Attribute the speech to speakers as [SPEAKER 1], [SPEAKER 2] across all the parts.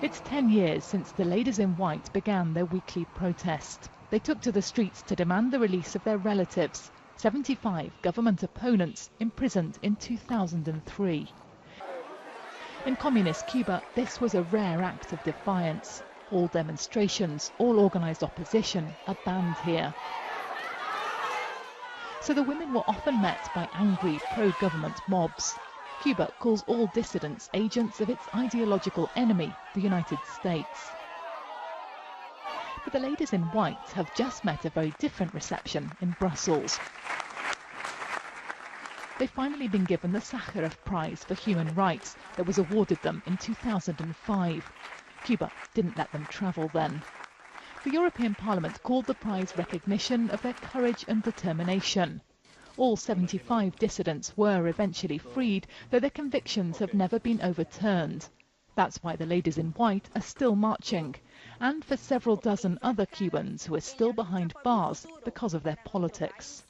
[SPEAKER 1] It's 10 years since the ladies in white began their weekly protest. They took to the streets to demand the release of their relatives, 75 government opponents imprisoned in 2003. In communist Cuba, this was a rare act of defiance. All demonstrations, all organised opposition are banned here. So the women were often met by angry pro-government mobs. Cuba calls all dissidents agents of its ideological enemy, the United States. But the ladies in white have just met a very different reception in Brussels. They've finally been given the Sakharov Prize for Human Rights that was awarded them in 2005. Cuba didn't let them travel then. The European Parliament called the prize recognition of their courage and determination. All 75 dissidents were eventually freed, though their convictions have never been overturned. That's why the ladies in white are still marching, and for several dozen other Cubans who are still behind bars because of their politics.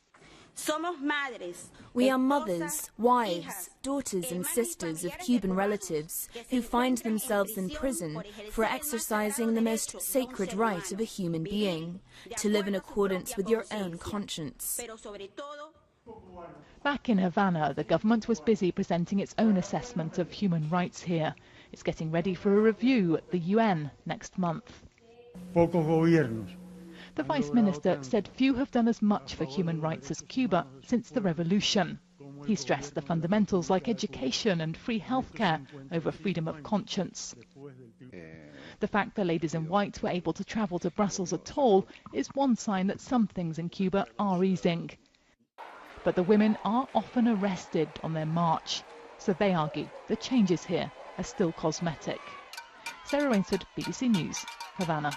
[SPEAKER 2] We are mothers, wives, daughters and sisters of Cuban relatives who find themselves in prison for exercising the most sacred right of a human being, to live in accordance with your own conscience.
[SPEAKER 1] Back in Havana, the government was busy presenting its own assessment of human rights here. It's getting ready for a review at the UN next month. The Vice Minister said few have done as much for human rights as Cuba since the revolution. He stressed the fundamentals like education and free healthcare over freedom of conscience. The fact the ladies in white were able to travel to Brussels at all is one sign that some things in Cuba are easing. But the women are often arrested on their march, so they argue the changes here are still cosmetic. Sarah Rainsford, BBC News, Havana.